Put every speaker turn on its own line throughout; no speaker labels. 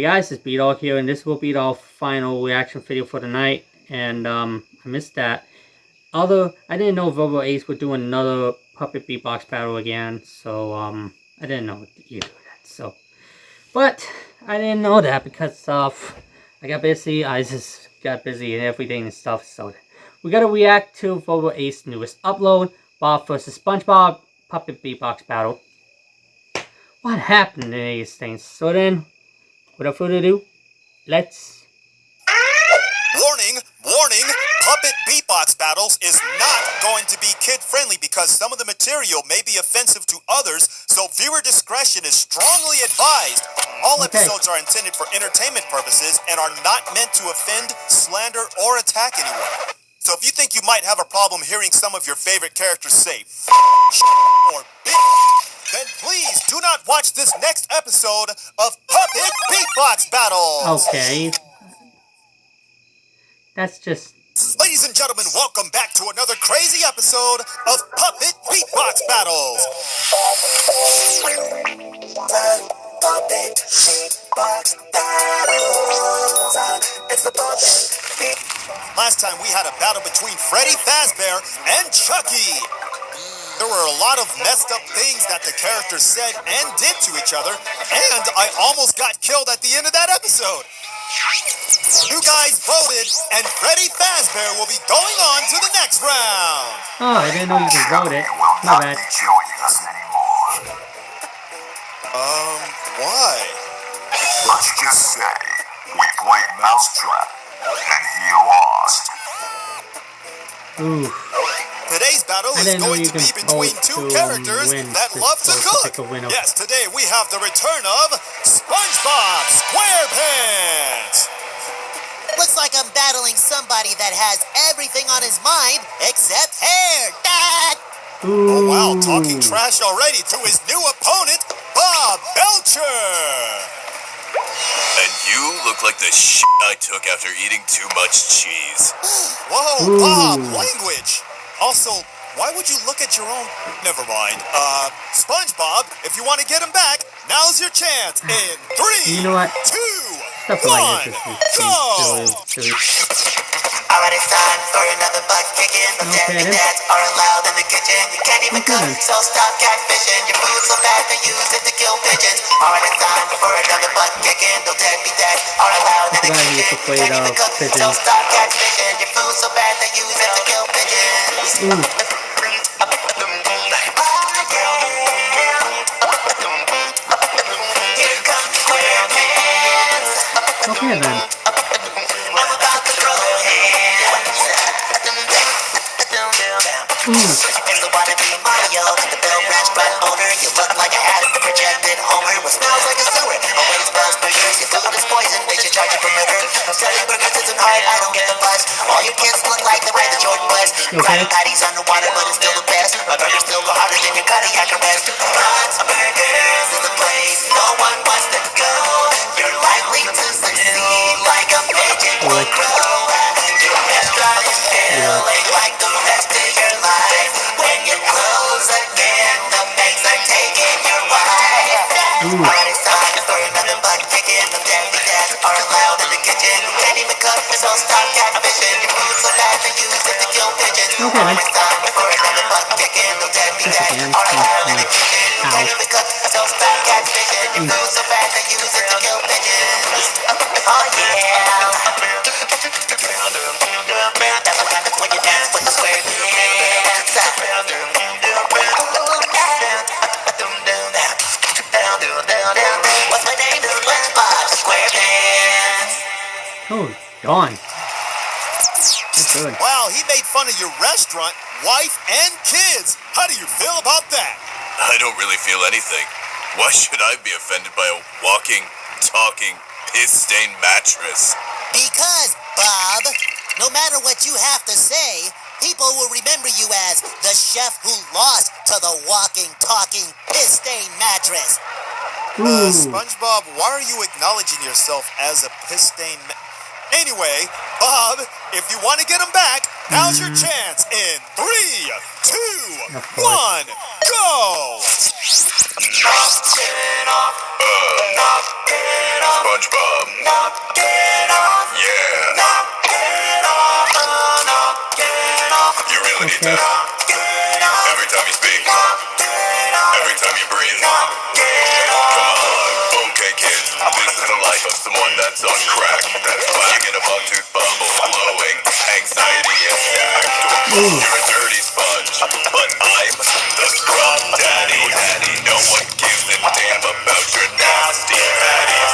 guys, it's B-Dawg here, and this will be our final reaction video for the night. And I missed that. I didn't know Robo Ace would do another puppet beatbox battle again, so I didn't know you do that. So, but I didn't know that because I got busy. I just got busy and everything and stuff. So we gotta react to Robo Ace's newest upload, Bob vs. SpongeBob puppet beatbox battle. What happened to these things? So then, without further ado, let's...
Warning! Warning! Puppet beatbox battles is not going to be kid-friendly because some of the material may be offensive to others, so viewer discretion is strongly advised. All episodes are intended for entertainment purposes and are not meant to offend, slander, or attack anyone. So if you think you might have a problem hearing some of your favorite characters say or bitch, then please do not watch this next episode of Puppet Beatbox Battles!
Okay. That's just...
Ladies and gentlemen, welcome back to another crazy episode of Puppet Beatbox Battles! Puppet Beatbox Battles. It's the Puppet. Last time we had a battle between Freddy Fazbear and Chucky. There were a lot of messed up things that the characters said and did to each other, and I almost got killed at the end of that episode. You guys voted, and Freddy Fazbear will be going on to the next round.
Oh, I didn't know you could vote it. My bad.
Why?
Let's just say we played Mousetrap, and he lost.
Ooh.
Today's battle is going to be between two characters that love to cook. Yes, today we have the return of SpongeBob SquarePants.
Looks like I'm battling somebody that has everything on his mind except hair. Dad!
Oh wow, talking trash already to his new opponent, Bob Belcher.
And you look like the shit I took after eating too much cheese.
Whoa, Bob, language. Also, why would you look at your own... Never mind. SpongeBob, if you want to get him back, now's your chance in 3,
You know what?
2,
Stuff
1,
like this is
go!
silly.
Alright, it's time for another butt kicking. The deadly dads are allowed in the kitchen. You can't even cook, so stop catfishing. Your food's so bad they use it to kill pigeons. Alright, it's time for another butt kicking. The deadly dads are allowed in the kitchen. You can't even cook, so stop catfishing. Your food's so bad they use it to kill pigeons. Here comes SquarePants.
Okay then.
I'm about to throw hands. It's the wannabe Mario, the Bill restaurant owner. You look like a hat, the projected Homer. What smells like a sewer? Always smells burgers. Your food is poison, they should charge you for murder. Selling burgers isn't hard, I don't get the fuss. All your kids look like the way the Jordan was. Krabby Patty's underwater, but it's still the best. My burgers still go harder than your cardiac arrest. God's Burgers is the place no one wants to go. You're likely to succeed like a pigeon would grow. Your restaurant is feeling like the rest of your life. When you close again, the banks are taking your wife. Alright, it's time for another butt kicking. The deadly dads are allowed in the kitchen. Can't even cook, so stop catfishing. Your food's so bad they use it to kill pigeons. Alright, it's time for another butt kicking. The deadly dads are allowed in the kitchen. Can't even cook, so stop catfishing. Your food's so bad they use it to kill pigeons. Oh yeah. That's what happens when you dance with the SquarePants. What's my name? SpongeBob SquarePants.
Oh, darn. That's good.
Wow, he made fun of your restaurant, wife, and kids. How do you feel about that?
I don't really feel anything. Why should I be offended by a walking, talking, piss-stained mattress?
Because, Bob, no matter what you have to say, people will remember you as the chef who lost to the walking, talking, piss-stained mattress.
SpongeBob, why are you acknowledging yourself as a piss-stained Anyway, Bob, if you want to get him back, now's your chance in 3, 2, 1, go!
Knock it off. SpongeBob. Yeah. You really need to. Every time you speak. Every time you breathe. Come on. Okay, kids. This is the life of someone that's on crack. That's why you get a bug-tooth bubble glowing. Anxiety attack. You're a dirty sponge. But I'm the scrub daddy. No one gives a damn about your nasty patties.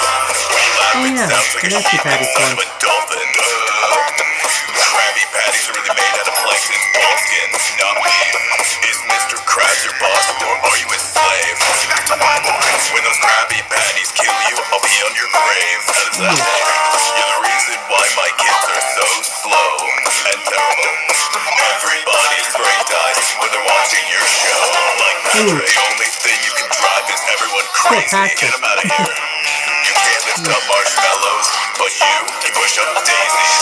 Oh yeah, the nasty patties one.
A dolphin. Krabby Patties are really made out of plankton ball skin. Not me. Is Mr. Krabs your boss or are you his slave? When those Krabby Patties kill you, I'll be on your grave. How does that work? You're the reason why my kids are so slow and terrible. Everybody's brain dies when they're watching your show. Like Patrick, the only thing you can drive is everyone crazy. Get them out of here. You can't lift up marshmallows, but you can push up daisies.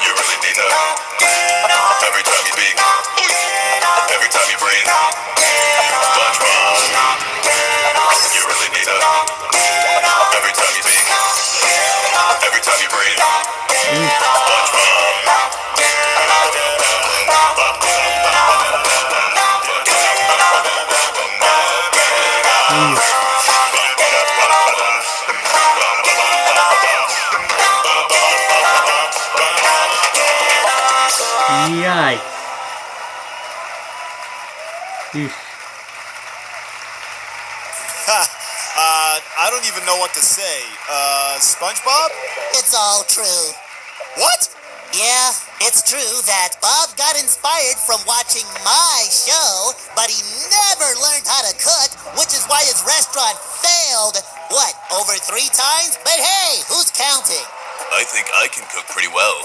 You really need to. Every time you speak, every time you breathe. SpongeBob. You really need to. Every time you speak, every time you breathe. SpongeBob.
Yikes. Yeesh.
I don't even know what to say. SpongeBob?
It's all true.
What?
Yeah, it's true that Bob got inspired from watching my show, but he never learned how to cook, which is why his restaurant failed. What, over 3 times? But hey, who's counting?
I think I can cook pretty well.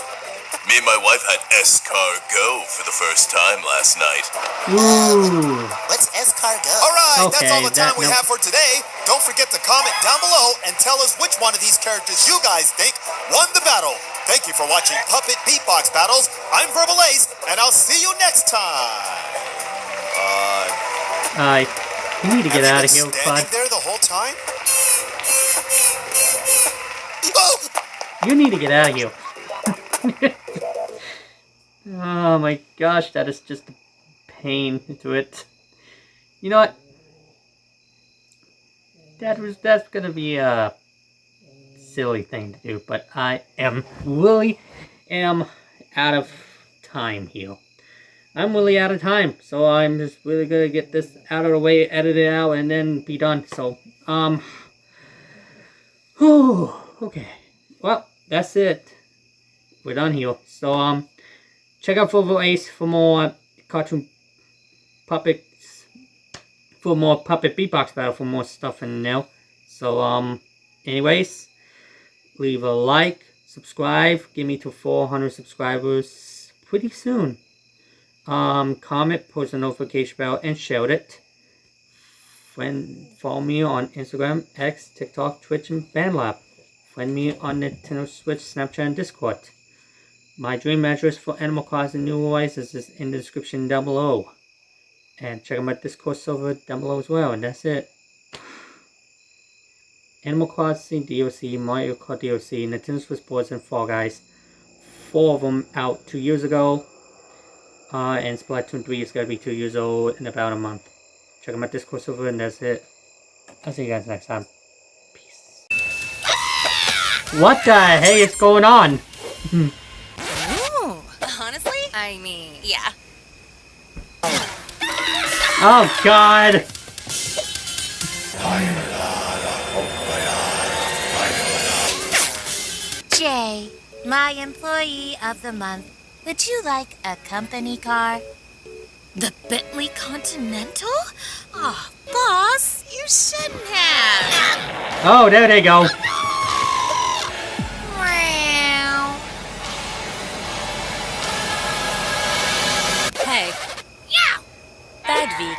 Me and my wife had escargot for the first time last night.
Ooh.
What's escargot?
All right, that's all
Okay,
the time we
nope.
have for today. Don't forget to comment down below and tell us which one of these characters you guys think won the battle. Thank you for watching Puppet Beatbox Battles. I'm Verbal Ace, and I'll see you next time.
You need to get out of here,
standing
bud.
there the whole time? Oh!
You need to get out of here. Oh my gosh, that is just a pain to it. You know what? That's gonna be a silly thing to do, but I really am out of time here. I'm really out of time, so I'm just really gonna get this out of the way, edit it out, and then be done. So, okay. Well, that's it. We're done here. So, check out Verbal Ace for more cartoon puppets, for more Puppet Beatbox Battle, for more stuff in there. So, anyways, leave a like, subscribe, get me to 400 subscribers pretty soon. Comment, post a notification bell, and share it. Follow me on Instagram, X, TikTok, Twitch, and BandLab. Friend me on Nintendo Switch, Snapchat, and Discord. My dream address for Animal Crossing New Horizons is in the description down below. And check out my Discord server down below as well. And that's it. Animal Crossing DLC, Mario Kart DLC, Nintendo Switch Sports, and Fall Guys. 4 of them out 2 years ago. And Splatoon 3 is going to be 2 years old in about a month. Check out my Discord server, and that's it. I'll see you guys next time. Peace. What the heck is going on?
Ooh, honestly? I mean, yeah.
Oh God!
Jay, my employee of the month. Would you like a company car?
The Bentley Continental? Aw, boss, you shouldn't have.
Oh, there they go.